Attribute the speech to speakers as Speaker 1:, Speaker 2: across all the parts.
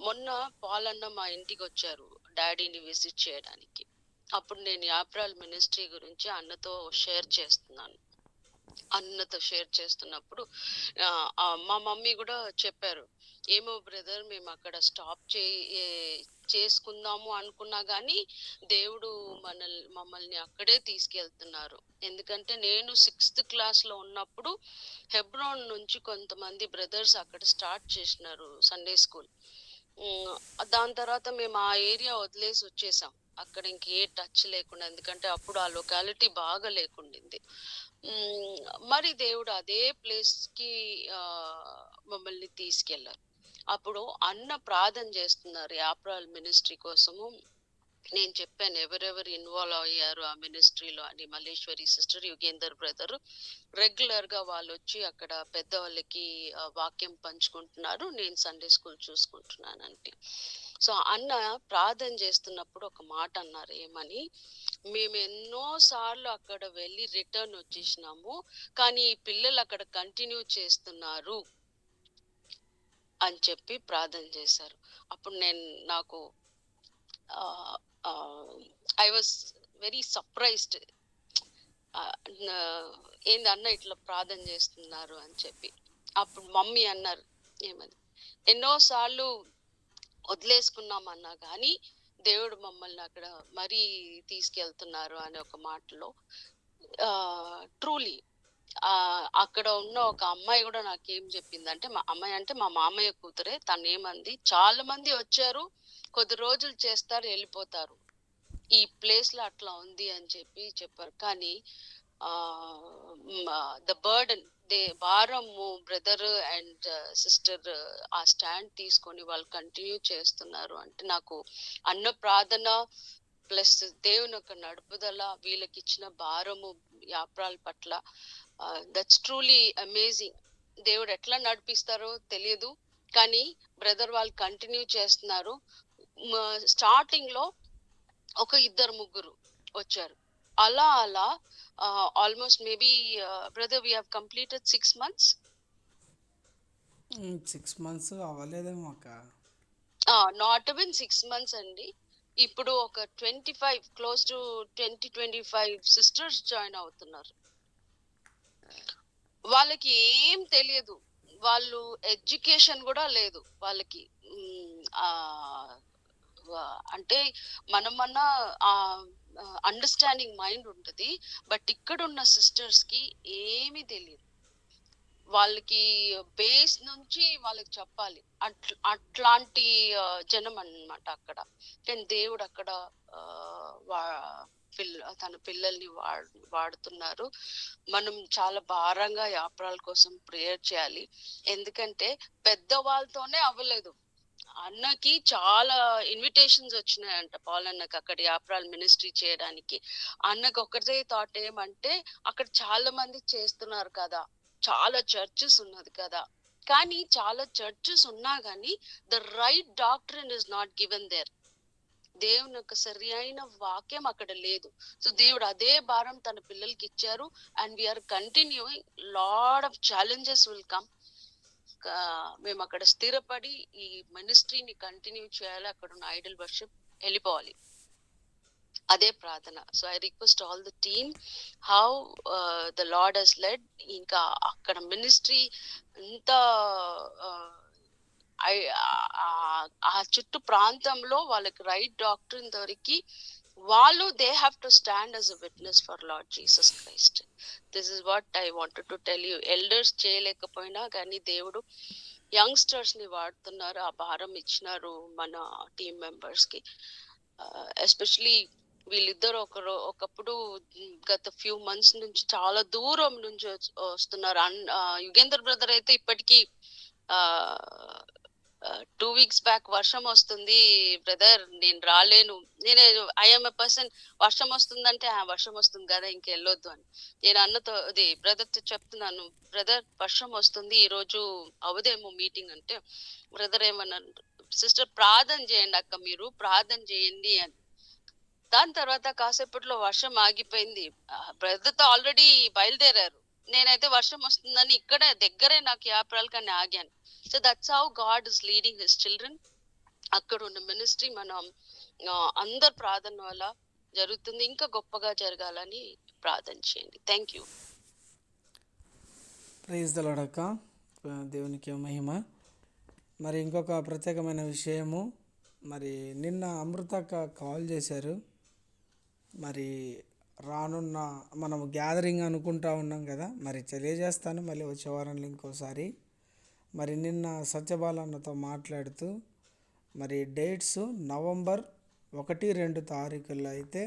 Speaker 1: మొన్న పాలన్న మా ఇంటికి వచ్చారు డాడీని విజిట్ చేయడానికి. అప్పుడు నేను యాప్రాల్ మినిస్ట్రీ గురించి అన్నతో షేర్ చేస్తున్నప్పుడు మా మమ్మీ కూడా చెప్పారు, ఏమో బ్రదర్ మేము అక్కడ చేసుకుందాము అనుకున్నా గానీ దేవుడు మమ్మల్ని అక్కడే తీసుకెళ్తున్నారు. ఎందుకంటే నేను 6th క్లాస్ లో ఉన్నప్పుడు హెబ్రోన్ నుంచి కొంతమంది బ్రదర్స్ అక్కడ స్టార్ట్ చేసినారు సండే స్కూల్. దాని తర్వాత మేము ఆ ఏరియా వదిలేసి వచ్చేసాం. అక్కడ ఇంకే టచ్ లేకుండా, ఎందుకంటే అప్పుడు ఆ లొకాలిటీ బాగా లేకుండింది. మరి దేవుడు అదే ప్లేస్ కి మమ్మల్ని తీసుకెళ్లారు. అప్పుడు అన్న ప్రార్థన చేస్తున్నారు యాప్రాల్ మినిస్ట్రీ కోసము. నేను చెప్పాను ఎవరెవరు ఇన్వాల్వ్ అయ్యారు ఆ మినిస్ట్రీలో అని. Malleswari sister, Yugender brother regular గా వాళ్ళు వచ్చి అక్కడ పెద్దవాళ్ళకి వాక్యం పంచుకుంటున్నారు, నేను సండే స్కూల్ చూసుకుంటున్నానంటే. సో అన్న ప్రార్థన చేస్తున్నప్పుడు ఒక మాట అన్నారు, ఏమని, మేము ఎన్నో సార్లు అక్కడ వెళ్ళి రిటర్న్ వచ్చేసినాము, కానీ ఈ పిల్లలు అక్కడ కంటిన్యూ చేస్తున్నారు అని చెప్పి ప్రార్థన చేశారు. అప్పుడు నాకు ఐ వాజ్ వెరీ సర్ప్రైజ్డ్. ఏంది అన్న ఇట్లా ప్రార్థన చేస్తున్నారు అని చెప్పి. అప్పుడు మమ్మీ అన్నారు, ఏమని, ఎన్నోసార్లు వదిలేసుకున్నామన్నా కానీ దేవుడు మమ్మల్ని అక్కడ మరీ తీసుకెళ్తున్నారు అనే ఒక మాటలో ట్రూలీ అక్కడ ఉన్న ఒక అమ్మాయి కూడా నాకేం చెప్పిందంటే, మా అమ్మాయి అంటే మా మామయ్య కూతురే, తను ఏమంది, చాలా మంది వచ్చారు, కొద్ది రోజులు చేస్తారు, వెళ్ళిపోతారు, ఈ ప్లేస్ లో అట్లా ఉంది అని చెప్పారు. కానీ ద బర్డన్ భారము బ్రదర్ అండ్ సిస్టర్ ఆ స్టాండ్ తీసుకొని వాళ్ళు కంటిన్యూ చేస్తున్నారు అంటే, నాకు అన్న ప్రార్థన ప్లస్ దేవుని యొక్క నడుపుదల, వీళ్ళకి ఇచ్చిన భారము యాప్రాల పట్ల, దట్స్ ట్రూలీ అమేజింగ్. దేవుడు ఎట్లా నడిపిస్తారో తెలియదు, కానీ బ్రదర్ వాళ్ళు కంటిన్యూ చేస్తున్నారు. స్టార్టింగ్ లో ఒక 2-3 వచ్చారు, అలా almost maybe brother we have completed 6 months.
Speaker 2: 6 months అవ్వలేదేమో అక్క.
Speaker 1: నాట్ ఈవెన్ 6 months అండి. ఇప్పుడు ఒక 25 క్లోజ్ టు 20-25 సిస్టర్స్ జాయిన్ అవుతున్నారు. వాళ్ళకి ఏం తెలియదు, వాళ్ళు ఎడ్యుకేషన్ కూడా లేదు వాళ్ళకి. అంటే మనమన్నా అండర్స్టాండింగ్ మైండ్ ఉంటుంది, బట్ ఇక్కడ ఉన్న సిస్టర్స్ కి ఏమీ తెలియదు. వాళ్ళకి బేస్ నుంచి వాళ్ళకి చెప్పాలి, అట్లాంటి జనం అన్నమాట అక్కడ. కానీ దేవుడు అక్కడ తన పిల్లల్ని వాడుతున్నారు. మనం చాలా భారంగా యాప్రాల కోసం ప్రేయర్ చేయాలి, ఎందుకంటే పెద్దవాళ్ళతోనే అవ్వలేదు. అన్నకి చాలా ఇన్విటేషన్స్ వచ్చినాయంట, పాల్ అన్నకి అక్కడ యాప్రాల్ మినిస్ట్రీ చేయడానికి. అన్నకి ఒకటే థాట్ ఏమంటే, అక్కడ చాలా మంది చేస్తున్నారు కదా, చాలా చర్చెస్ ఉన్నది కదా, కానీ చాలా చర్చెస్ ఉన్నా కానీ the right doctrine is not given there. దేవుని యొక్క సరి అయిన వాక్యం అక్కడ లేదు. సో దేవుడు అదే భారం తన పిల్లలకి ఇచ్చారు. And we are continuing, lot of challenges will come. మేము అక్కడ స్థిరపడి ఈ మినిస్ట్రీని కంటిన్యూ చేయాలి, అక్కడ ఉన్న ఐడల్ వర్షిప్ వెళ్ళిపోవాలి, అదే ప్రార్థన. So I request all the team how the Lord has led. ఇంకా అక్కడ మినిస్ట్రీ అంత ఆ చుట్టూ ప్రాంతంలో వాళ్ళకి రైట్ డాక్టరీన్ దొరికి వాళ్ళు they have to stand as a witness for Lord Jesus Christ. This is what I wanted to tell you. Elders చేయలేకపోయినా కానీ దేవుడు యంగ్స్టర్స్ ని వాడుతున్నారు, ఆ భారం ఇచ్చినారు మన టీమ్ మెంబర్స్ కి. ఎస్పెషలీ వీళ్ళిద్దరు ఒకప్పుడు గత ఫ్యూ మంత్స్ నుంచి చాలా దూరం నుంచి వస్తున్నారు. యుగేందర్ బ్రదర్ అయితే ఇప్పటికీ 2 weeks బ్యాక్ వర్షం వస్తుంది బ్రదర్, నేను రాలేను, ఐఎమ్ ఎ పర్సన్, వర్షం వస్తుందంటే వర్షం వస్తుంది కదా ఇంకెళ్ళొద్దు అని. నేను అన్నతో బ్రదర్ తో చెప్తున్నాను, బ్రదర్ వర్షం వస్తుంది ఈ రోజు అవదేమో మీటింగ్ అంటే, బ్రదర్ ఏమన్నారు, సిస్టర్ ప్రార్థన చేయండి అక్క, మీరు ప్రార్థన చేయండి అని. దాని తర్వాత కాసేపట్లో వర్షం ఆగిపోయింది. బ్రదర్ తో ఆల్రెడీ బయలుదేరారు, నేనైతే వర్షం వస్తుందని ఇక్కడే దగ్గరే నాకు యాప్రాల్ కానీ ఆగాను. So that's how God is leading his children. అక్కడ ఉన్న మినిస్ట్రీ మనం అందరి ప్రార్థన వల్ల జరుగుతుంది. ఇంకా గొప్పగా జరగాలని ప్రార్థన చేయండి. Thank you.
Speaker 2: Praise the Lord అక్క. దేవునికి మహిమ. మరి ఇంకొక ప్రత్యేకమైన విషయము, మరి నిన్న అమృత అక్క కాల్ చేశారు. మరి రానున్న మనం గ్యాదరింగ్ అనుకుంటా ఉన్నాం కదా, మరి తెలియజేస్తాను మళ్ళీ వచ్చే వారంలో ఇంకోసారి. మరి నిన్న సత్యబాలన్నతో మాట్లాడుతూ మరి డేట్స్ నవంబర్ 1-2 తారీఖుల్లో అయితే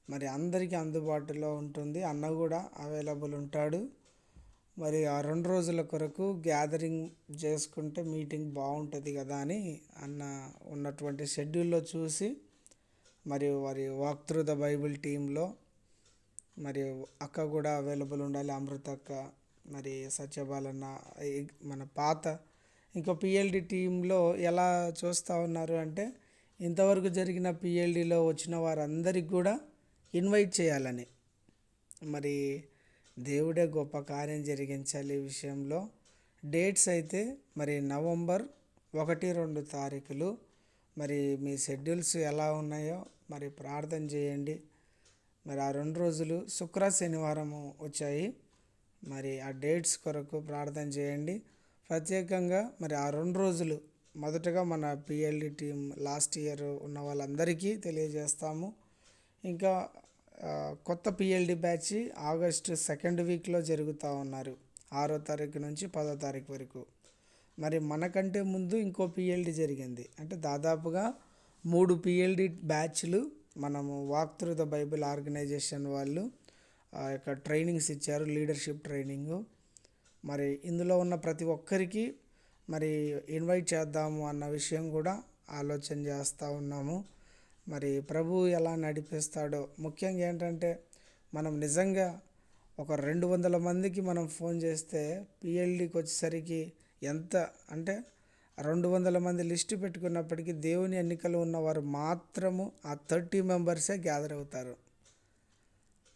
Speaker 2: మరి అందరికీ అందుబాటులో ఉంటుంది. అన్న కూడా అవైలబుల్ ఉంటాడు. మరి ఆ 2 రోజుల కొరకు గ్యాదరింగ్ చేసుకుంటే మీటింగ్ బాగుంటుంది కదా అని అన్న ఉన్నటువంటి షెడ్యూల్లో చూసి మరి వారి వాక్ త్రూ ద బైబిల్ టీంలో మరి అక్క కూడా అవైలబుల్ ఉండాలి, అమృత అక్క, మరి సత్యబాలన్న, మన పాత ఇంకో పిఎల్డి టీంలో ఎలా చూస్తూ ఉన్నారు అంటే ఇంతవరకు జరిగిన పిఎల్డిలో వచ్చిన వారందరికి కూడా ఇన్వైట్ చేయాలని. మరి దేవుడే గొప్ప కార్యం జరిగించాలి ఈ విషయంలో. డేట్స్ అయితే మరి నవంబర్ 1-2 తారీఖులు. మరి మీ షెడ్యూల్స్ ఎలా ఉన్నాయో మరి ప్రార్థన చేయండి. మరి ఆ 2 రోజులు శుక్ర శనివారము వచ్చాయి. మరి ఆ డేట్స్ కొరకు ప్రార్థన చేయండి. ప్రత్యేకంగా మరి ఆ 2 రోజులు మొదటగా మన పిఎల్డి టీం లాస్ట్ ఇయర్ ఉన్న వాళ్ళందరికీ తెలియజేస్తాము. ఇంకా కొత్త పిఎల్డి బ్యాచ్ ఆగస్టు 2nd వీక్లో జరుగుతూ ఉన్నారు, 6వ తారీఖు నుంచి 10వ తారీఖు వరకు. మరి మనకంటే ముందు ఇంకో పిఎల్డి జరిగింది. అంటే దాదాపుగా 3 పిఎల్డి బ్యాచ్లు మనము walk through the Bible organisation వాళ్ళు యొక్క ట్రైనింగ్స్ ఇచ్చారు, లీడర్షిప్ ట్రైనింగు. మరి ఇందులో ఉన్న ప్రతి ఒక్కరికి మరి ఇన్వైట్ చేద్దాము అన్న విషయం కూడా ఆలోచన చేస్తూ ఉన్నాము. మరి ప్రభు ఎలా నడిపిస్తాడో. ముఖ్యంగా ఏంటంటే మనం నిజంగా ఒక 200 మందికి మనం ఫోన్ చేస్తే పిఎల్డికి వచ్చేసరికి ఎంత అంటే 200 మంది లిస్టు పెట్టుకున్నప్పటికీ దేవుని ఎన్నికలు ఉన్నవారు మాత్రము ఆ 30 మెంబర్సే గ్యాదర్ అవుతారు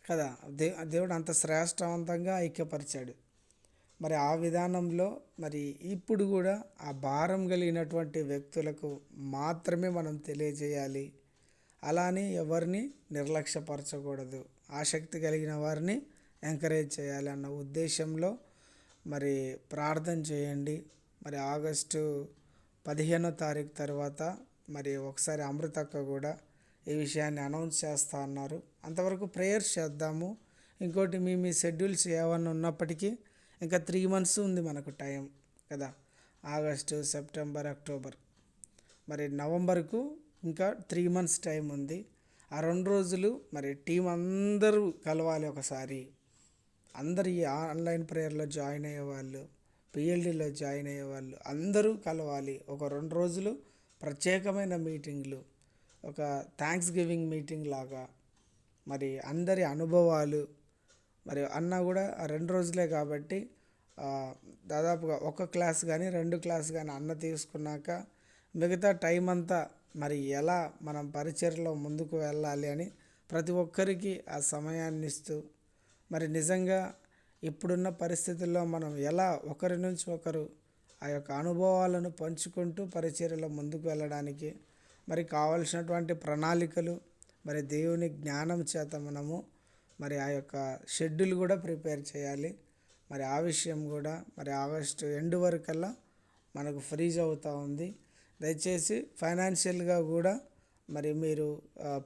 Speaker 2: కదా. దేవుడు అంత శ్రేష్టవంతంగా ఐక్యపరిచాడు. మరి ఆ విధానంలో మరి ఇప్పుడు కూడా ఆ భారం కలిగినటువంటి వ్యక్తులకు మాత్రమే మనం తెలియజేయాలి. అలానే ఎవరిని నిర్లక్ష్యపరచకూడదు, ఆసక్తి కలిగిన వారిని ఎంకరేజ్ చేయాలి అన్న ఉద్దేశంలో మరి ప్రార్థన చేయండి. మరి ఆగస్టు 15వ తారీఖు తర్వాత మరి ఒకసారి అమృతక్క కూడా ఈ విషయాన్ని అనౌన్స్ చేస్తూ అన్నారు. అంతవరకు ప్రేయర్స్ చేద్దాము. ఇంకోటి మీ షెడ్యూల్స్ ఏమన్నా ఉన్నప్పటికీ ఇంకా 3 months ఉంది మనకు టైం కదా. ఆగస్టు, సెప్టెంబర్, అక్టోబర్, మరి నవంబర్కు ఇంకా 3 months టైం ఉంది. ఆ 2 రోజులు మరి టీం అందరూ కలవాలి ఒకసారి. అందరు ఈ ఆన్లైన్ ప్రేయర్లో జాయిన్ అయ్యేవాళ్ళు, పిఎల్డిలో జాయిన్ అయ్యేవాళ్ళు అందరూ కలవాలి. ఒక 2 రోజులు ప్రత్యేకమైన మీటింగ్లు, ఒక థ్యాంక్స్ గివింగ్ మీటింగ్ లాగా మరి అందరి అనుభవాలు. మరి అన్న కూడా ఆ 2 రోజులే కాబట్టి దాదాపుగా 1 క్లాస్ కానీ 2 క్లాస్ కానీ అన్న తీసుకున్నాక మిగతా టైం అంతా మరి ఎలా మనం పరిచర్లో ముందుకు వెళ్ళాలి అని ప్రతి ఒక్కరికి ఆ సమయాన్ని ఇస్తూ మరి నిజంగా ఇప్పుడున్న పరిస్థితుల్లో మనం ఎలా ఒకరి నుంచి ఒకరు ఆ యొక్క అనుభవాలను పంచుకుంటూ పరిచర్యలో ముందుకు వెళ్ళడానికి మరి కావలసినటువంటి ప్రణాళికలు మరి దేవుని జ్ఞానం చేత మనము మరి ఆ యొక్క షెడ్యూల్ కూడా ప్రిపేర్ చేయాలి. మరి ఆ విషయం కూడా మరి ఆగస్టు ఎండ్ వరకల్లా మనకు ఫ్రీజ్ అవుతూ ఉంది. దయచేసి ఫైనాన్షియల్గా కూడా మరి మీరు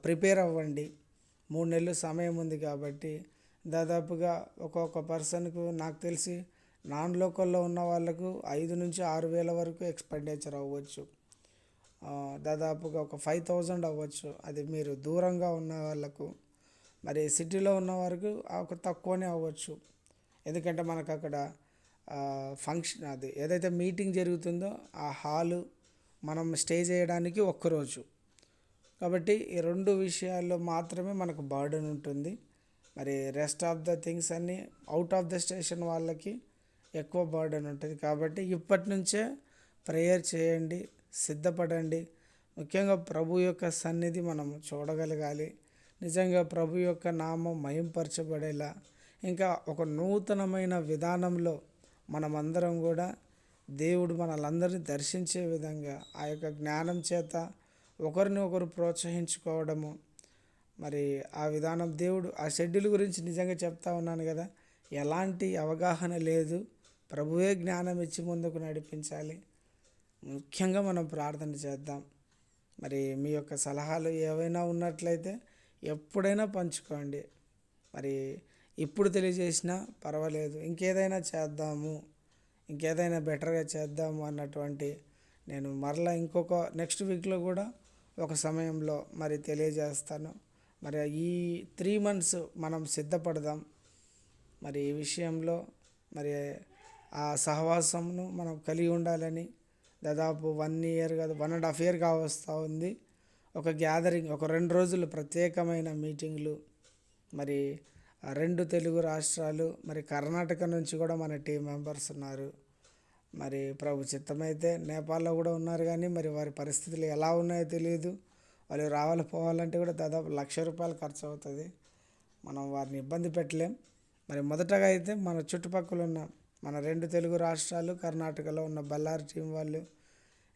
Speaker 2: ప్రిపేర్ అవ్వండి. 3 నెలలు సమయం ఉంది కాబట్టి దాదాపుగా ఒక్కొక్క పర్సన్కు నాకు తెలిసి నాన్ లోకల్లో ఉన్న వాళ్ళకు 5 నుంచి 6 వేల వరకు ఎక్స్పెండిచర్ అవ్వచ్చు. దాదాపుగా ఒక 5,000 అవ్వచ్చు. అది మీరు దూరంగా ఉన్న వాళ్ళకు. మరి సిటీలో ఉన్న వరకు ఒక తక్కువనే అవ్వచ్చు. ఎందుకంటే మనకు అక్కడ ఫంక్షన్ అది ఏదైతే మీటింగ్ జరుగుతుందో ఆ హాలు మనం స్టే చేయడానికి ఒక్కరోజు. కాబట్టి ఈ 2 విషయాల్లో మాత్రమే మనకు బర్డెన్ ఉంటుంది. మరి రెస్ట్ ఆఫ్ ద థింగ్స్ అన్నీ అవుట్ ఆఫ్ ద స్టేషన్ వాళ్ళకి ఎక్కువ బర్డెన్ ఉంటుంది. కాబట్టి ఇప్పటి నుంచే ప్రేయర్ చేయండి, సిద్ధపడండి. ముఖ్యంగా ప్రభు యొక్క సన్నిధి మనం చూడగలగాలి. నిజంగా ప్రభు యొక్క నామం మహింపరచబడేలా ఇంకా ఒక నూతనమైన విధానంలో మనమందరం కూడా దేవుడు మనల్ని దర్శించే విధంగా ఆ యొక్క జ్ఞానం చేత ఒకరిని ఒకరు ప్రోత్సహించుకోవడము, మరి ఆ విధానం దేవుడు ఆ షెడ్యూల్ గురించి నిజంగా చెప్తా ఉన్నాను కదా, ఎలాంటి అవగాహన లేదు, ప్రభువే జ్ఞానం ఇచ్చి ముందుకు నడిపించాలి. ముఖ్యంగా మనం ప్రార్థన చేద్దాం. మరి మీ యొక్క సలహాలు ఏవైనా ఉన్నట్లయితే ఎప్పుడైనా పంచుకోండి. మరి ఇప్పుడు తెలియజేసినా పర్వాలేదు, ఇంకేదైనా చేద్దాము, ఇంకేదైనా బెటర్గా చేద్దాము అన్నటువంటి నేను మరలా ఇంకొక నెక్స్ట్ వీక్లో కూడా ఒక సమయంలో మరి తెలియజేస్తాను. మరి ఈ 3 months మనం సిద్ధపడదాం. మరి ఈ విషయంలో మరి ఆ సహవాసమును మనం కలిగి ఉండాలని దాదాపు 1 year కాదు 1.5 year కావస్తూ ఉంది. ఒక గ్యాదరింగ్, ఒక 2 రోజులు ప్రత్యేకమైన మీటింగ్లు, మరి 2 తెలుగు రాష్ట్రాలు, మరి కర్ణాటక నుంచి కూడా మన టీం మెంబర్స్ ఉన్నారు. మరి ప్రభు చిత్తమైతే నేపాల్లో కూడా ఉన్నారు, కానీ మరి వారి పరిస్థితులు ఎలా ఉన్నాయో తెలియదు. వాళ్ళు రావాలి పోవాలంటే కూడా దాదాపు ₹1,00,000 ఖర్చు అవుతుంది. మనం వారిని ఇబ్బంది పెట్టలేం. మరి మొదటగా అయితే మన చుట్టుపక్కల ఉన్న మన 2 తెలుగు రాష్ట్రాలు, కర్ణాటకలో ఉన్న బళ్ళారి టీం వాళ్ళు,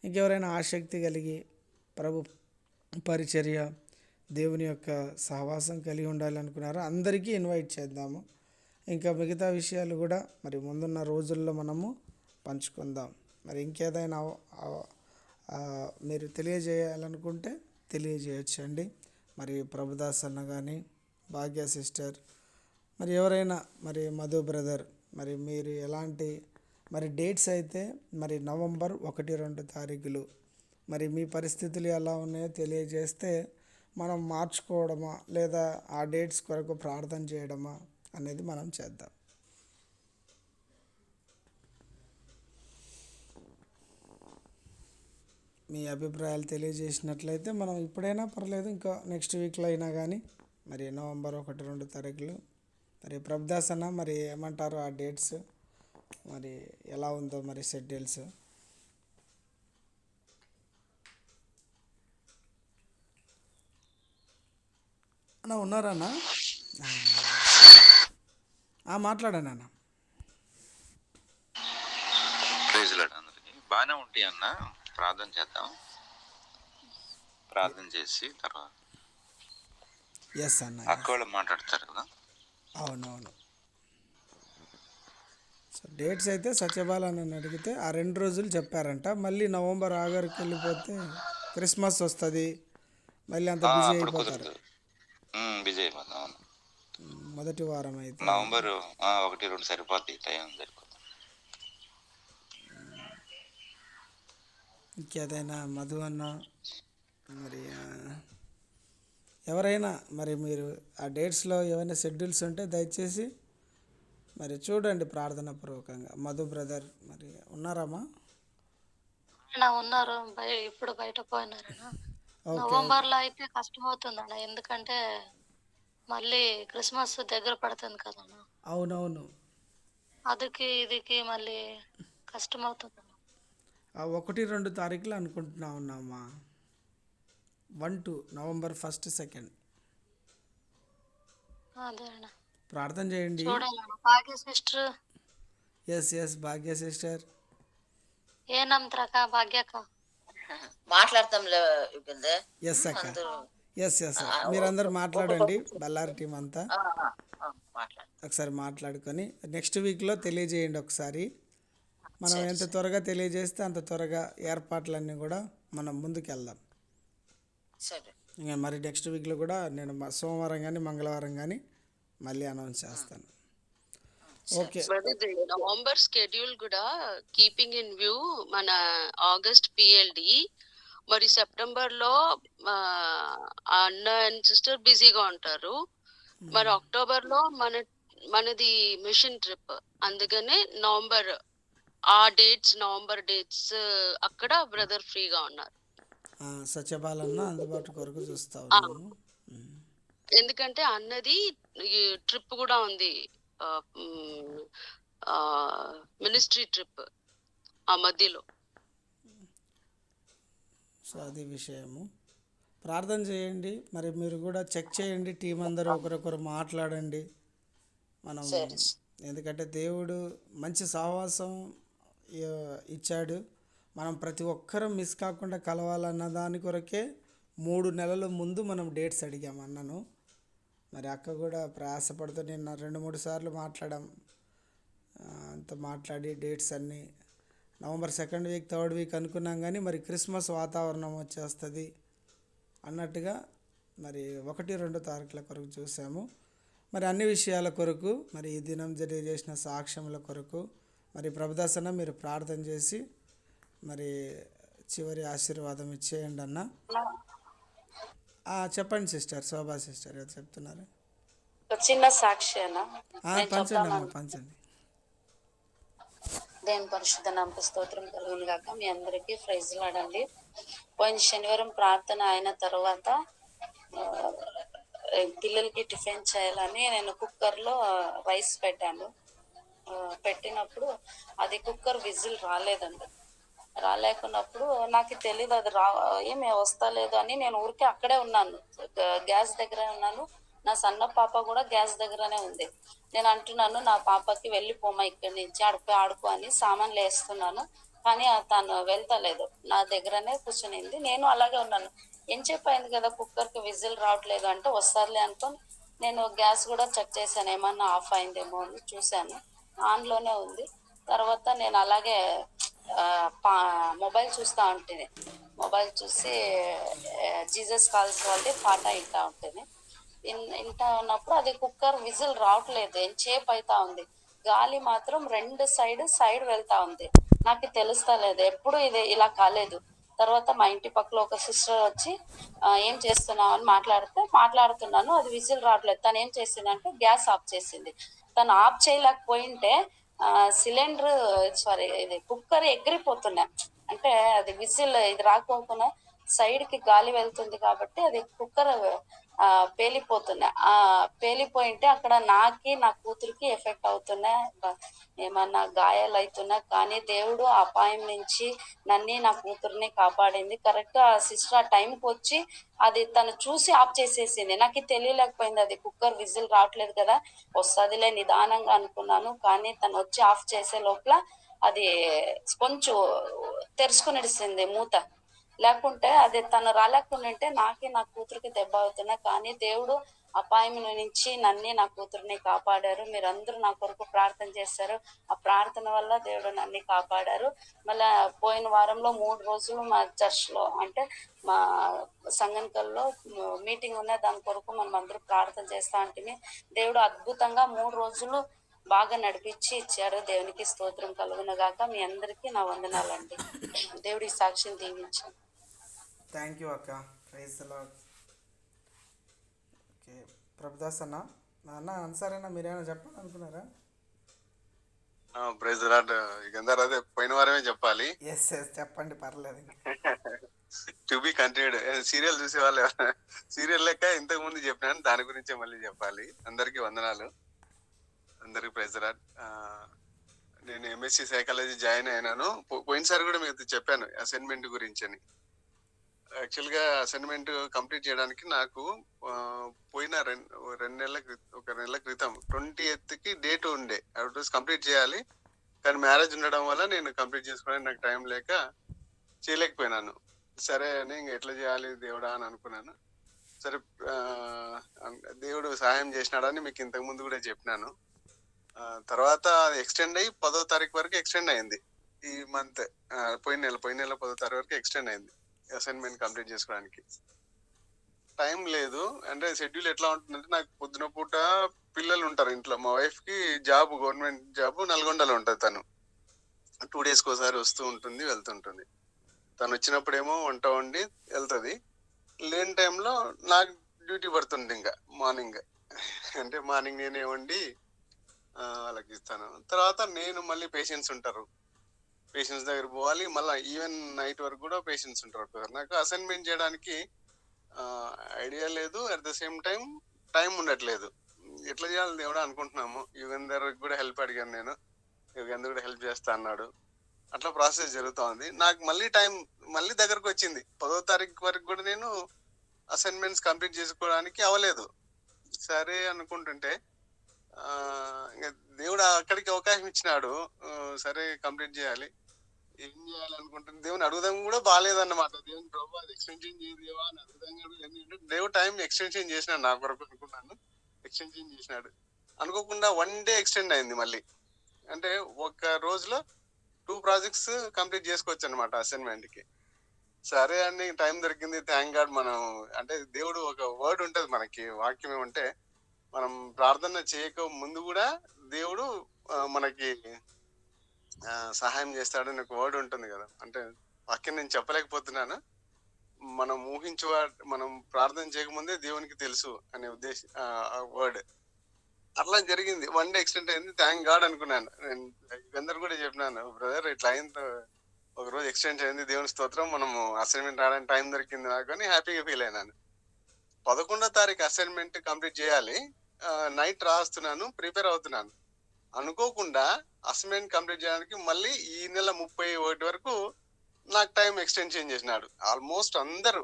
Speaker 2: ఇంకెవరైనా ఆసక్తి కలిగి ప్రభు పరిచర్య, దేవుని యొక్క సహవాసం కలిగి ఉండాలనుకున్నారో అందరికీ ఇన్వైట్ చేద్దాము. ఇంకా మిగతా విషయాలు కూడా మరి ముందున్న రోజుల్లో మనము పంచుకుందాం. మరి ఇంకేదైనా మీరు తెలియజేయాలనుకుంటే తెలియజేయచ్చండి. మరి ప్రభుదాస్ అన్న కానీ, భాగ్య సిస్టర్, మరి ఎవరైనా, మరి మధు బ్రదర్, మరి మీరు ఎలాంటి మరి డేట్స్ అయితే మరి November 1-2 తారీఖులు, మరి మీ పరిస్థితులు ఎలా ఉన్నాయో తెలియజేస్తే మనం మార్చుకోవడమా లేదా ఆ డేట్స్ కొరకు ప్రార్థన చేయడమా అనేది మనం చేద్దాం. మీ అభిప్రాయాలు తెలియజేసినట్లయితే మనం ఇప్పుడైనా పర్లేదు, ఇంకా నెక్స్ట్ వీక్లో అయినా కానీ మరి November 1-2 తారీఖులు. మరి ప్రభుదాస్ అన్న మరి ఏమంటారు ఆ డేట్స్, మరి ఎలా ఉందో మరి షెడ్యూల్స్? అన్న ఉన్నారా అన్న? మాట్లాడాను అన్న.
Speaker 3: ప్రైజ్ లార్డ్ అందరికి. బాగానే ఉంటాయి అన్న. ప్రార్థన చేద్దాం. ప్రార్థన చేసి తర్వాత
Speaker 2: ఎస్ అన్న,
Speaker 3: అక్క వాళ్ళు మాట్లాడతారు కదా.
Speaker 2: అవునవును. సో డేట్స్ అయితే సత్యబాలని అడిగితే ఆ 2 రోజులు చెప్పారంట. మళ్ళీ November ఆఖరికి వెళ్ళిపోతే క్రిస్మస్ వస్తుంది, మళ్ళీ అంత బిజీ
Speaker 3: అప్పుడు
Speaker 2: అయిపోతారు.
Speaker 3: కుదరదు, బిజీ అయిపోతాం. అవును.
Speaker 2: మొదటి వారం అయితే
Speaker 3: November 1-2 సరిపోద్ది, టైం సరిపోతుంది.
Speaker 2: ఇంకేదైనా మధు అన్న మరి ఎవరైనా మరి మీరు ఆ డేట్స్లో ఏమైనా షెడ్యూల్స్ ఉంటే దయచేసి మరి చూడండి ప్రార్థన పూర్వకంగా. మధు బ్రదర్ మరి ఉన్నారమ్మా?
Speaker 4: ఉన్నారు. ఇప్పుడు బయట పోయినారన్న.
Speaker 2: ఓకే
Speaker 4: నవంబర్లో అయితే కష్టం అవుతుందన్న, ఎందుకంటే మళ్ళీ క్రిస్మస్ దగ్గర పడుతుంది కదన్న.
Speaker 2: అవునవును.
Speaker 4: అదికి ఇదికి మళ్ళీ కష్టం అవుతుందన్న.
Speaker 2: 1-2 తారీఖులు అనుకుంటున్నా ఉన్నామా, 1-2 November 1, 2
Speaker 4: అదే అన్న,
Speaker 2: ప్రార్థన చేయండి.
Speaker 4: చూడాలన్న. భాగ్య సిస్టర్
Speaker 2: ఎస్ భాగ్య సిస్టర్,
Speaker 4: ఏ నమ్ముతారక్క? భాగ్యక్క
Speaker 5: మాట్లాడతాంలే.
Speaker 2: ఎస్ అక్క, ఎస్ మీరందరూ మాట్లాడండి, బళ్ళారి టీం అంతా ఒకసారి మాట్లాడుకొని నెక్స్ట్ వీక్లో తెలియజేయండి ఒకసారి. మనం ఎంత త్వరగా తెలియజేస్తే అంత త్వరగా ఏర్పాట్లన్నీ కూడా మనం ముందుకెళ్దాం.
Speaker 5: సరే.
Speaker 2: ఇంకా మరి నెక్స్ట్ వీక్లో కూడా నేను సోమవారం కానీ మంగళవారం కానీ మళ్ళీ అనౌన్స్ చేస్తాను. ఓకే.
Speaker 1: నవంబర్ స్కెడ్యూల్ కూడా కీపింగ్ ఇన్ వ్యూ మన ఆగస్ట్ PLD, మరి సెప్టెంబర్లో అన్న అండ్ సిస్టర్ బిజీగా ఉంటారు. మరి అక్టోబర్లో మనది మిషన్ ట్రిప్, అందుకనే నవంబర్ డేట్స్ అక్కడ బ్రదర్ ఫ్రీగా ఉన్నారు.
Speaker 2: సత్యపాలన్న అందుబాటు కొరకు చూస్తా ఉన్నాము.
Speaker 1: ఎందుకంటే అన్నది ట్రిప్ కూడా ఉంది, మినిస్ట్రీ ట్రిప్ ఆ మధ్యలో.
Speaker 2: సో అది విషయము. ప్రార్థన చేయండి. మరి మీరు కూడా చెక్ చేయండి, టీం అందరూ ఒకరొకరు మాట్లాడండి మనం. ఎందుకంటే దేవుడు మంచి సహవాసం ఇచ్చాడు. మనం ప్రతి ఒక్కరం మిస్ కాకుండా కలవాలన్న దాని కొరకే 3 నెలల ముందు మనం డేట్స్ అడిగాం అన్నను. మరి అక్క కూడా ప్రయాసపడుతూ నిన్న 2-3 సార్లు మాట్లాడాం. అంత మాట్లాడి డేట్స్ అన్నీ November 2nd week 3rd week అనుకున్నాం, కానీ మరి క్రిస్మస్ వాతావరణం వచ్చేస్తుంది అన్నట్టుగా మరి 1-2 తారీఖుల కొరకు చూసాము. మరి అన్ని విషయాల కొరకు, మరి ఈ దినం తెలియజేసిన సాక్ష్యముల కొరకు మరి ప్రభుదాసన్న మీరు ప్రార్థన చేసి మరి చివరి ఆశీర్వాదం ఇచ్చేయండి అన్న. చెప్పండి సిస్టర్, శోభా సిస్టర్ ఏదో చెప్తున్నారు.
Speaker 6: ఒక చిన్న సాక్షి అన్న
Speaker 2: పంచండి అమ్మ, పంచండి.
Speaker 6: దేవుని పరిశుద్ధ నామకు స్తోత్రం కలుగును గాక. మీ అందరికీ ప్రైజ్ లాడండి. పోయిన శనివారం ప్రార్థన అయిన తర్వాత పిల్లలకి టిఫిన్ చేయాలని నేను కుక్కర్లో రైస్ పెట్టాను. పెట్టినప్పుడు అది కుక్కర్ విజిల్ రాలేదండి. రాలేకున్నప్పుడు నాకు తెలియదు అది ఏమి వస్తలేదు అని నేను ఊరికే అక్కడే ఉన్నాను, గ్యాస్ దగ్గర ఉన్నాను. నా సన్న పాప కూడా గ్యాస్ దగ్గరనే ఉంది. నేను అంటున్నాను నా పాపకి వెళ్ళిపోమా ఇక్కడి నుంచి, ఆడుకో అని సామాన్లు వేస్తున్నాను. కానీ తను వెళ్తలేదు, నా దగ్గరనే కూర్చునింది. నేను అలాగే ఉన్నాను. ఏం చెప్పయింది కదా కుక్కర్కి విజిల్ రావట్లేదు అంటే వస్తారులే అనుకోని నేను గ్యాస్ కూడా చెక్ చేశాను, ఏమన్నా ఆఫ్ అయిందేమో అని చూశాను. ఆన్లోనే ఉంది. తర్వాత నేను అలాగే మొబైల్ చూస్తూ ఉంటుంది. మొబైల్ చూసి జీసస్ కాల్స్ వాళ్ళది పాట వింటా ఉంటుంది. వింటా ఉన్నప్పుడు అది కుక్కర్ విజిల్ రావట్లేదు, ఎంతసేపు అవుతా ఉంది. గాలి మాత్రం 2 సైడ్ వెళ్తా ఉంది. నాకు తెలుస్తా లేదు, ఎప్పుడు ఇది ఇలా కాలేదు. తర్వాత మా ఇంటి పక్కలో ఒక సిస్టర్ వచ్చి ఏం చేస్తున్నావు అని మాట్లాడుతున్నాను, అది విజిల్ రావట్లేదు. తను ఏం చేసిందంటే గ్యాస్ ఆఫ్ చేసింది. తను ఆఫ్ చేయలేకపోయింటే సిలిండర్ ఇది కుక్కర్ ఎగిరిపోతున్నా, అంటే అది విజిల్ ఇది రాకపోతున్నా సైడ్కి గాలి వెళ్తుంది కాబట్టి అది కుక్కర్ పేలిపోయింటే అక్కడ నా కూతురికి ఎఫెక్ట్ అవుతున్నాయి, ఏమన్నా గాయాలు అవుతున్నాయి. కానీ దేవుడు అపాయం నుంచి నన్ను నా కూతుర్ని కాపాడింది. కరెక్ట్ ఆ సిస్టర్ ఆ టైంకి వచ్చి అది తను చూసి ఆఫ్ చేసేసింది. నాకు తెలియలేకపోయింది, అది కుక్కర్ విజిల్ రావట్లేదు కదా వస్తుందిలే నిదానంగా అనుకున్నాను. కానీ తను వచ్చి ఆఫ్ చేసే లోపల అది కొంచెం తెరుచుకునిడిసింది మూత. లేకుంటే అది తను రాలేకుంటే నా కూతురికి దెబ్బ అవుతున్నా. కానీ దేవుడు అపాయం నుంచి నన్ను నా కూతురిని కాపాడారు. మీరందరూ నా కొరకు ప్రార్థన చేశారు. ఆ ప్రార్థన వల్ల దేవుడు నన్ను కాపాడారు. మళ్ళా పోయిన వారంలో 3 రోజులు మా చర్చ్లో అంటే మా సంగనకల్లో మీటింగ్ ఉన్న దాని కొరకు మనం అందరూ ప్రార్థన చేస్తా అంటే దేవుడు అద్భుతంగా 3 రోజులు బాగా నడిపించి ఇచ్చారు. దేవునికి స్తోత్రం కలుగునగాక. మీ అందరికీ నా వందనాలండి. దేవుడి సాక్షిని దీవించాను.
Speaker 2: థ్యాంక్ యూ అక్క, praise the Lord. Okay Prabhudas అన్న, అన్న మీరేమైనా చెప్పాలనుకున్నారా?
Speaker 3: Praise the lord. అందరూ అదే పోయిన వారమే చెప్పాలి.
Speaker 2: ఎస్ చెప్పండి, పర్లేదు.
Speaker 3: To be continued. సీరియల్ చూసే వాళ్ళు సీరియల్ లెక్క ఇంతకు ముందు చెప్పినాను, దాని గురించే మళ్ళీ చెప్పాలి. అందరికీ వందనాలు, అందరికి ప్రైజ్ ది లార్డ్. నేను ఎంఎస్సి సైకాలజీ జాయిన్ అయినాను. పోయినసారి కూడా మీకు చెప్పాను అసైన్మెంట్ గురించి అని. యాక్చువల్గా అసైన్మెంట్ కంప్లీట్ చేయడానికి నాకు పోయిన 2 నెలల క్రితం 28కి డేట్ ఉండే, ఆ రోజు కంప్లీట్ చేయాలి. కానీ మ్యారేజ్ ఉండడం వల్ల నేను కంప్లీట్ చేసుకోవడానికి నాకు టైం లేక చేయలేకపోయినాను. సరే అని ఇంక ఎట్లా చేయాలి దేవుడా అని అనుకున్నాను. సరే దేవుడు సహాయం చేసినాడని మీకు ఇంతకు ముందు కూడా చెప్పినాను. తర్వాత ఎక్స్టెండ్ అయ్యి 10వ తారీఖు వరకు ఎక్స్టెండ్ అయింది. ఈ మంత్ పోయిన నెల 10వ తారీఖు వరకు ఎక్స్టెండ్ అయింది అసైన్మెంట్ కంప్లీట్ చేసుకోవడానికి. టైం లేదు, అంటే షెడ్యూల్ ఎట్లా ఉంటుందంటే నాకు పొద్దున పూట పిల్లలు ఉంటారు ఇంట్లో. మా వైఫ్ కి జాబ్, గవర్నమెంట్ జాబ్ నల్గొండలో ఉంటుంది. తను 2 డేస్కి ఒకసారి వస్తూ ఉంటుంది, వెళ్తుంటుంది. తను వచ్చినప్పుడేమో వంట వండి వెళ్తుంది. లేని టైంలో నాకు డ్యూటీ పడుతుంది ఇంకా మార్నింగ్. అంటే మార్నింగ్ నేనే వండి వాళ్ళకి ఇస్తాను. తర్వాత నేను మళ్ళీ పేషెంట్స్ ఉంటారు, పేషెంట్స్ దగ్గర పోవాలి. మళ్ళీ ఈవెన్ నైట్ వరకు కూడా పేషెంట్స్ ఉంటారు. నాకు అసైన్మెంట్ చేయడానికి ఐడియా లేదు, అట్ ద సేమ్ టైం ఉండట్లేదు. ఎట్లా చేయాలి దేవుడా అనుకుంటున్నాము. యుగంధర్ కూడా హెల్ప్ అడిగాను నేను, యుగంధర్ కూడా హెల్ప్ చేస్తా అన్నాడు. అట్లా ప్రాసెస్ జరుగుతూ ఉంది. నాకు మళ్ళీ దగ్గరకు వచ్చింది. 10వ తారీఖు వరకు కూడా నేను అసైన్మెంట్స్ కంప్లీట్ చేసుకోవడానికి అవ్వలేదు. సరే అనుకుంటుంటే ఇంకా దేవుడు అక్కడికి అవకాశం ఇచ్చినాడు. సరే కంప్లీట్ చేయాలి. ఏం చేయాలనుకుంటుంది దేవుని అడుగుదాం కూడా బాగాలేదన్నమాట. దేవుని ప్రభు అది ఎక్స్టెన్షన్ చేయదేవా అని అడుగుదాం కూడా ఎందుకంటే దేవుడు టైం ఎక్స్టెన్షన్ చేసినాడు. నా కొరకు అనుకున్నాను, ఎక్స్టెన్షన్ చేసినాడు. అనుకోకుండా 1 డే ఎక్స్టెండ్ అయింది మళ్ళీ. అంటే ఒక రోజులో 2 ప్రాజెక్ట్స్ కంప్లీట్ చేసుకోవచ్చు అనమాట అసైన్మెంట్ కి. సరే అండి, టైం దొరికింది, థ్యాంక్ గాడ్. మనం అంటే దేవుడు ఒక వర్డ్ ఉంటది మనకి, వాక్యం ఏమంటే మనం ప్రార్థన చేయక ముందు కూడా దేవుడు మనకి సహాయం చేస్తాడని ఒక వర్డ్ ఉంటుంది కదా. అంటే వాక్యం నేను చెప్పలేకపోతున్నాను. మనం మనం ప్రార్థన చేయకముందే దేవునికి తెలుసు అనే ఉద్దేశం వర్డ్ అట్లా జరిగింది. 1 డే ఎక్స్టెండ్ అయింది, థ్యాంక్ గాడ్ అనుకున్నాను. నేను అందరు కూడా చెప్పినాను, బ్రదర్ ఇట్లా అయింది, ఒక రోజు ఎక్స్టెండ్ అయింది, దేవుని స్తోత్రం, మనము అసైన్మెంట్ రావడానికి టైం దొరికింది నాకు అని హ్యాపీగా ఫీల్ అయినాను. 11వ తారీఖు అసైన్మెంట్ కంప్లీట్ చేయాలి. నైట్ రాస్తున్నాను, ప్రిపేర్ అవుతున్నాను. అనుకోకుండా అసైన్మెంట్ కంప్లీట్ చేయడానికి మళ్ళీ ఈ నెల 31 వరకు నాకు టైం ఎక్స్టెన్షన్ చేసినాడు. ఆల్మోస్ట్ అందరూ,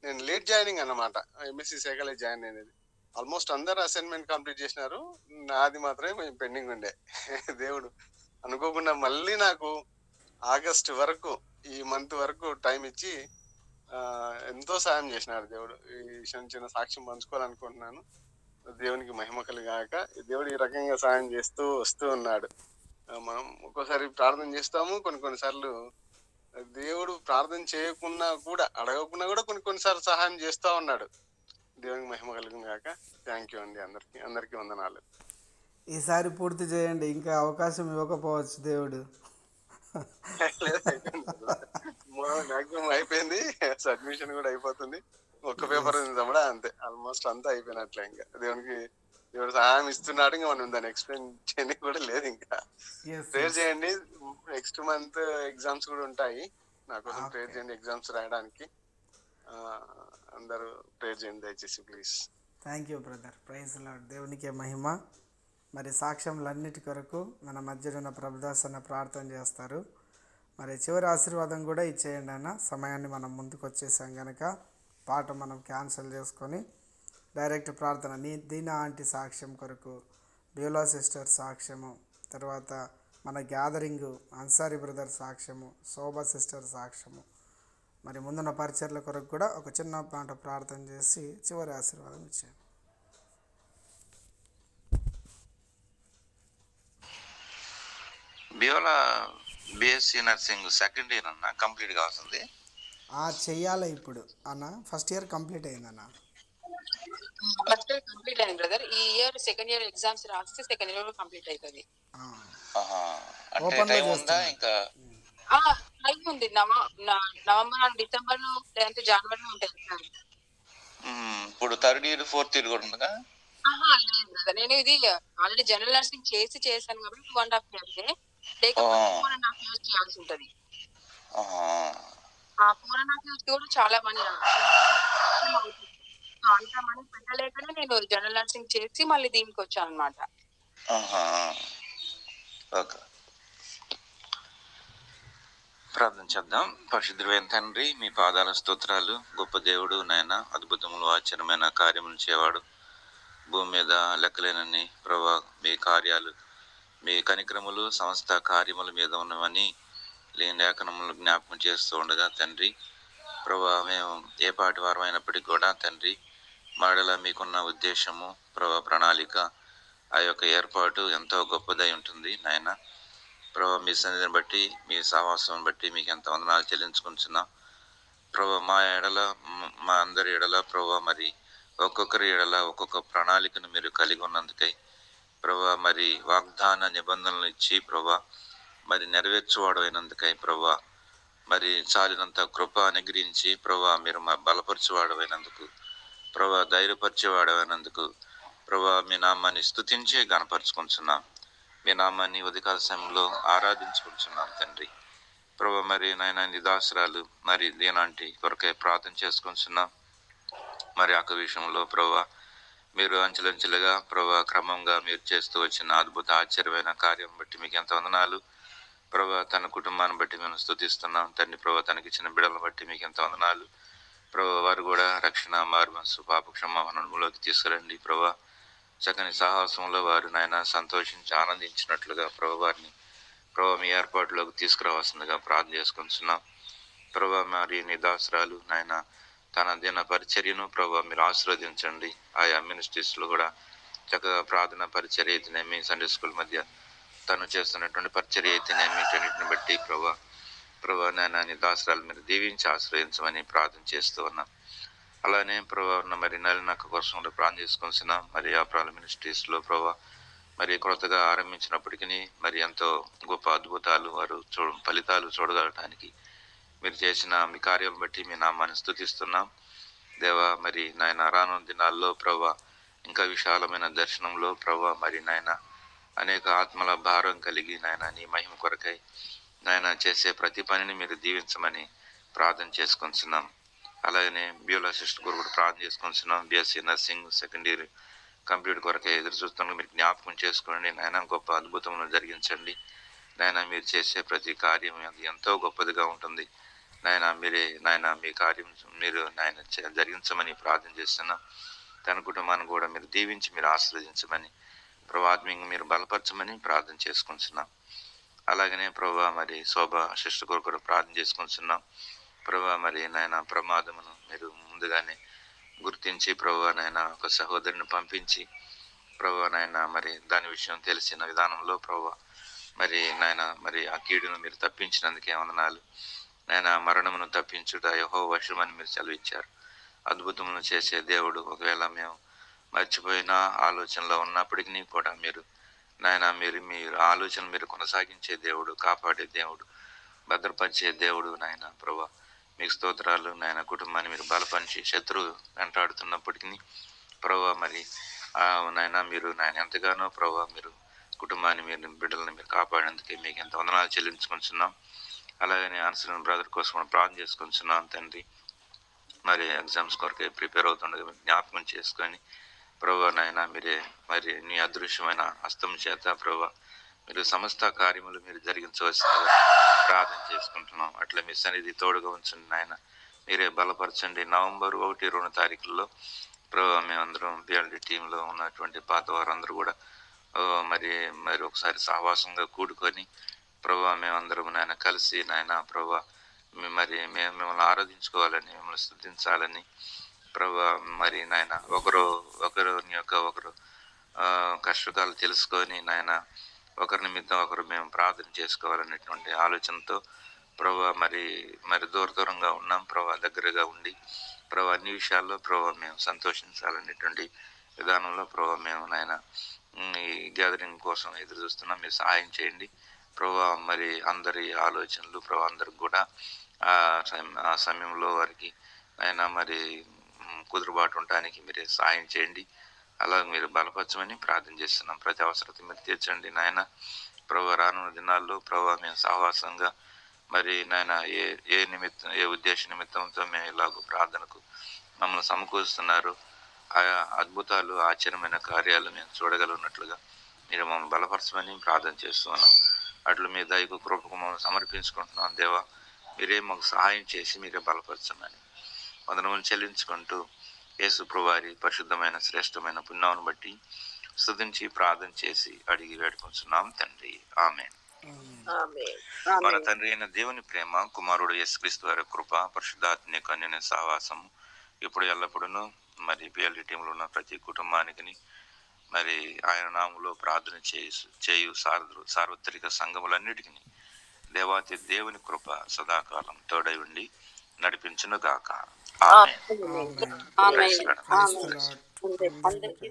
Speaker 3: నేను లేట్ జాయినింగ్ అన్నమాట, ఎంఎస్సి సైకాలజీ జాయిన్ అనేది. ఆల్మోస్ట్ అందరు అసైన్మెంట్ కంప్లీట్ చేసినారు, నాది మాత్రమే కొంచెం పెండింగ్ ఉండే. దేవుడు అనుకోకుండా మళ్ళీ నాకు ఆగస్ట్ వరకు, ఈ మంత్ వరకు టైం ఇచ్చి ఎంతో సాయం చేసినాడు దేవుడు. ఈ విషయం చిన్న సాక్ష్యం పంచుకోవాలనుకుంటున్నాను. దేవునికి మహిమ కలిగాక దేవుడు ఈ రకంగా సాయం చేస్తూ వస్తూ ఉన్నాడు. మనం ఒక్కోసారి ప్రార్థన చేస్తాము, కొన్నిసార్లు దేవుడు ప్రార్థన చేయకున్నా కూడా, అడగకున్నా కూడా కొన్నిసార్లు సహాయం చేస్తూ ఉన్నాడు. దేవునికి మహిమ కలిగిన కాక. థ్యాంక్ యూ అండి, అందరికీ వందనాలు.
Speaker 2: ఈసారి పూర్తి చేయండి, ఇంకా అవకాశం ఇవ్వకపోవచ్చు దేవుడు.
Speaker 3: మ్యాక్సిమం అయిపోయింది, సబ్మిషన్ కూడా అయిపోతుంది. ఒక్క పేపర్ ఉంది తమ్ముడా, అంతే. ఆల్మోస్ట్ అంతా అయిపోయినట్లే. ఇంకా దేవుడు సహాయం ఇస్తున్నాడు, ఇంకా మనం దాన్ని ఎక్స్ప్లెయిన్ చేయడానికి కూడా లేదు. ఇంకా ప్రేయర్ చేయండి. నెక్స్ట్ మంత్ ఎగ్జామ్స్ కూడా ఉంటాయి, నా కోసం ప్రేయర్ చేయండి ఎగ్జామ్స్ రాయడానికి. అందరూ ప్రేయర్ చేయండి దయచేసి please.
Speaker 2: Thank you brother, praise Lord. దేవునికే మహిమ. మరి సాక్ష్యములన్నిటి కొరకు మన మధ్యలో ఉన్న ప్రభుదాస్ అన్న ప్రార్థన చేస్తారు. మరి చివరి ఆశీర్వాదం కూడా ఇచ్చేయండి అన్న. సమయాన్ని మనం ముందుకు వచ్చేసాం కనుక పాట మనం క్యాన్సిల్ చేసుకొని డైరెక్ట్ ప్రార్థన. దీనా ఆంటీ సాక్ష్యం కొరకు, బ్యూలా సిస్టర్ సాక్ష్యము, తర్వాత మన గ్యాదరింగు అన్సారీ బ్రదర్ సాక్ష్యము, శోభా సిస్టర్ సాక్ష్యము, మరి ముందున్న పరిచర్ల కొరకు కూడా ఒక చిన్న పాట ప్రార్థన చేసి చివరి ఆశీర్వాదం ఇచ్చేయండి.
Speaker 7: Beulah BSc nursing second year అన్న కంప్లీట్ కావాల్సింది.
Speaker 2: చెయ్యాలి ఇప్పుడు అన్న. ఫస్ట్ ఇయర్ కంప్లీట్ అయిందన్న.
Speaker 8: ఫస్ట్ ఇయర్ కంప్లీట్ అయింది బ్రదర్. ఈ ఇయర్ సెకండ్ ఇయర్ ఎగ్జామ్స్ రాస్తే సెకండ్ ఇయర్ కంప్లీట్ అవుతుంది.
Speaker 7: అంటే టైం ఉందా ఇంకా?
Speaker 8: టైం ఉంది. నవంబర్ డిసెంబర్ లో లేదంటే జనవరిలో ఉంటాయి.
Speaker 7: ఇప్పుడు థర్డ్ ఇయర్ ఫోర్త్ ఇయర్ కూడా ఉందిగా?
Speaker 8: లేదు బ్రదర్, నేను ఇది ఆల్రెడీ జనరల్ నర్సింగ్ చేశాను కాబట్టి 2.5 years, లేకపోతే 4.5 years చేయాల్సి ఉంటది. ఆ 4.5 years కూడా చాలా మనీ అవుతుంది. అంత మనీ పెట్టలేకనే నేను జనరల్ నర్సింగ్ చేసి మళ్ళీ దీనికి వచ్చాను అనమాట.
Speaker 7: ప్రార్థన చేద్దాం. పరిశుద్ధుడైన తండ్రి, మీ పాదాల స్తోత్రాలు. గొప్ప దేవుడు నాయన, అద్భుతములు ఆశ్చర్యమైన కార్యములు చేయవాడు. భూమి మీద లెక్కలేనని ప్రభా మీ కార్యాలు, మీ కనిక్రములు సమస్త కార్యముల మీద ఉన్నవని లేని లేఖనములు జ్ఞాపకం చేస్తూ ఉండగా తండ్రి ప్రభా, మేము ఏ పాటి వారం అయినప్పటికీ కూడా తండ్రి మాడల మీకున్న ఉద్దేశము ప్రభా, ప్రణాళిక, ఆ యొక్క ఏర్పాటు ఎంతో గొప్పదై ఉంటుంది నాయన. ప్రభా, మీ సన్నిధిని బట్టి, మీ సహవాసం బట్టి మీకు ఎంత వందనాలు చెల్లించుకుంటున్నాం ప్రభా. మా అందరి ఎడల ప్రభా, మరి ఒక్కొక్కరి ఎడల ఒక్కొక్క ప్రణాళికను మీరు కలిగి ఉన్నందుకై ప్రభా, మరి వాగ్దాన నిబంధనలు ఇచ్చి ప్రభా, మరి నెరవేర్చువాడు అయినందుకై ప్రభా, మరి చాలినంత కృప అనుగ్రహించి ప్రభా, మీరు మా బలపరచువాడు అయినందుకు ప్రభా, ధైర్యపరిచేవాడు అయినందుకు ప్రభా, మీ నామాన్ని స్తుతించి గణపరుచుకుంటున్నాం. మీ నామాన్ని ఉదయకాల సమయంలో ఆరాధించుకుంటున్నాం తండ్రి ప్రభా. మరి నాయన నిదాసరాలు మరి దీనాంటి కొరకై ప్రార్థన చేసుకుంటున్నాం. మరి ఆ విషయంలో ప్రభా, మీరు అంచెలంచెలుగా ప్రభా క్రమంగా మీరు చేస్తూ వచ్చిన అద్భుత ఆశ్చర్యమైన కార్యం బట్టి మీకు ఎంత వందనాలు ప్రభా. తన కుటుంబాన్ని బట్టి మేము స్తుతిస్తున్నాం తండ్రి ప్రభా. తనకి ఇచ్చిన బిడ్డలను బట్టి మీకు ఎంత వందనాలు ప్రభా. వారు కూడా రక్షణ, మార్మనస్సు, పాప క్షమాపణలోకి తీసుకురండి ప్రభా. చక్కని సాహసంలో వారు నాయన సంతోషించి ఆనందించినట్లుగా ప్రభు వారిని ప్రభు మీ ఏర్పాటులోకి తీసుకురావాల్సిందిగా ప్రార్థన చేసుకుంటున్నాం. ప్రభు మరి నీ దాసరాలు నాయన తన దిన పరిచర్యను ప్రభు మీరు ఆశీర్వదించండి. ఆయా మినిస్ట్రీస్లో కూడా చక్కగా ప్రార్థన పరిచర్య అయితేనేమి, సండే స్కూల్ మధ్య తను చేస్తున్నటువంటి పరిచర్య అయితేనేమి, వీటన్నిటిని బట్టి ప్రభు నాయన నీ దాసరాలు మీరు దీవించి ఆశ్రయించమని ప్రార్థన చేస్తూ ఉన్నాం. అలానే ప్రభు మరి నలినక్క కోసం కూడా ప్రార్థన చేసుకొనిస్తున్నాం. మరి ఆప్రాల మినిస్ట్రీస్లో ప్రభు మరి కొత్తగా ఆరంభించినప్పటికీ మరి ఎంతో గొప్ప అద్భుతాలు వారు ఫలితాలు చూడగలటానికి మీరు చేసిన మీ కార్యాలను బట్టి మీ నామాన్ని స్తుతిస్తున్నాం దేవా. మరి నాయన రానున్న దినాల్లో ప్రభు ఇంకా విశాలమైన దర్శనంలో ప్రభు మరి నాయన అనేక ఆత్మల భారం కలిగి నాయన నీ మహిమ కొరకై నాయన చేసే ప్రతి పనిని మీరు దీవించమని ప్రార్థన చేసుకొనిస్తున్నాం. అలాగనే బ్యూలా సిస్టర్ కూడా ప్రార్థన చేసుకొనిస్తున్నాం. BSc nursing second year complete కొరకే ఎదురు చూస్తున్నా మీరు జ్ఞాపకం చేసుకోండి నాయన. గొప్ప అద్భుతములను జరిగించండి నాయన. మీరు చేసే ప్రతి కార్యం అది ఎంతో గొప్పదిగా ఉంటుంది నాయన. మీరే నాయన మీ కార్యం మీరు నాయన జరిగించమని ప్రార్థన చేస్తున్నాం. తన కుటుంబాన్ని కూడా మీరు దీవించి మీరు ఆశీర్వదించమని ప్రభాత్మీయంగా మీరు బలపరచమని ప్రార్థన చేసుకుంటున్నాం. అలాగనే ప్రభా మరి శోభ సిస్టర్ కొరకు కూడా ప్రార్థన చేసుకుంటున్నాం. ప్రభా మరి నాయన ప్రమాదమును మీరు ముందుగానే గుర్తించి ప్రభా నాయన ఒక సహోదరుని పంపించి ప్రభా నాయన మరి దాని విషయం తెలిసిన విధానంలో ప్రభా మరి నాయన మరి ఆ కీడును మీరు తప్పించినందుకే వందనాలు నాయన. మరణమును తప్పించుట యెహోవా వశమని మీరు సెలవిచ్చారు. అద్భుతములను చేసే దేవుడు. ఒకవేళ మేము మర్చిపోయిన ఆలోచనలో ఉన్నప్పటికీ కూడా మీరు నాయన మీరు ఆలోచన మీరు కొనసాగించే దేవుడు, కాపాడే దేవుడు, భద్రపరిచే దేవుడు నాయన. ప్రభా మీకు స్తోత్రాలు నాయన. కుటుంబాన్ని మీరు బలపరిచి శత్రువు వెంటాడుతున్నప్పటికీ ప్రభా మరి నాయన మీరు నాయన ఎంతగానో ప్రభా మీరు కుటుంబాన్ని మీరు బిడ్డలను మీరు కాపాడేందుకే మీకు ఎంత వందనాలు చెల్లించుకుంటున్నాం. అలాగనే ఆన్సర్ బ్రదర్ కోసం ప్రార్థన చేసుకుంటున్నాం తండ్రి. మరి ఎగ్జామ్స్ కొరకే ప్రిపేర్ అవుతుండగా జ్ఞాపకం చేసుకొని ప్రభా నాయన మీరే మరి నీ అదృశ్యమైన హస్తం చేత ప్రభా మీరు సమస్త కార్యములు మీరు జరిగించవలసిందిగా ప్రార్థన చేసుకుంటున్నాం. అట్లా మీ సన్నిధి తోడుగా ఉంచండి నాయన. మీరే బలపరచండి. నవంబర్ 1-2 తారీఖుల్లో ప్రభా మేమందరం బిఎల్డి టీంలో ఉన్నటువంటి పాత వారందరూ కూడా మరి ఒకసారి సహవాసంగా కూడుకొని ప్రభా మేమందరం నాయన కలిసి నాయన ప్రభా మరి మేము మిమ్మల్ని ఆరాధించుకోవాలని, మిమ్మల్ని స్తుతించాలని ప్రభా మరి నాయన ఒకరిని యొక్క ఒకరు కష్టకాలు తెలుసుకొని నాయన ఒకరి నిమిత్తం ఒకరు మేము ప్రార్థన చేసుకోవాలనేటువంటి ఆలోచనతో ప్రభా మరి దూరంగా ఉన్నాం. ప్రభా దగ్గరగా ఉండి ప్రభా అన్ని విషయాల్లో ప్రభా మేము సంతోషించాలనేటువంటి విధానంలో ప్రభా మేము నాయన ఈ గ్యాదరింగ్ కోసం ఎదురు చూస్తున్నాం. మీరు సహాయం చేయండి ప్రభా. మరి అందరి ఆలోచనలు ప్రభా అందరికి కూడా ఆ సమయంలో వారికి ఆయన మరి కుదురుబాటు ఉండటానికి మీరే సహాయం చేయండి. అలా మీరు బలపరచమని ప్రార్థన చేస్తున్నాం. ప్రతి అవసరత మీరు తీర్చండి నాయన. ప్రభా రానున్న దినాల్లో ప్రభా మేము సహవాసంగా మరి నాయన ఏ ఉద్దేశ నిమిత్తంతో మేము ఇలాగ ప్రార్థనకు మమ్మల్ని సమకూరుస్తున్నారు. ఆయా అద్భుతాలు ఆశ్చర్యమైన కార్యాలు మేము చూడగలిగినట్లుగా మీరు మమ్మల్ని బలపరచమని ప్రార్థన చేస్తున్నాం. అట్లు మీ దైవ కృపకు మమ్మల్ని సమర్పించుకుంటున్నాం దేవా. మీరే మాకు సహాయం చేసి మీరే బలపరచమని వందనములు చెల్లించుకుంటూ యేసు ప్రభువారి పరిశుద్ధమైన శ్రేష్టమైన పుణ్యమును బట్టి స్తుతించి ప్రార్థన చేసి అడిగి వేడుకుంటున్నాం తండ్రి. ఆమేన్. మన తండ్రి అయిన దేవుని ప్రేమ, కుమారుడు యేసుక్రీస్తు వారి కృప, పరిశుద్ధాత్మ కన్యని సహవాసం ఇప్పుడు ఎల్లప్పుడూ మరి బిఎల్డి టీంలో ఉన్న ప్రతి కుటుంబానికి మరి ఆయన నామంలో ప్రార్థన చేయు సార్వత్రిక సంఘములన్నిటికీ దేవాతి దేవుని కృప సదాకాలం తోడై ఉండి నడిపించును గాక. ఆమేన్.
Speaker 6: ఆమేన్.
Speaker 2: Praise the Lord.
Speaker 6: అందరికీ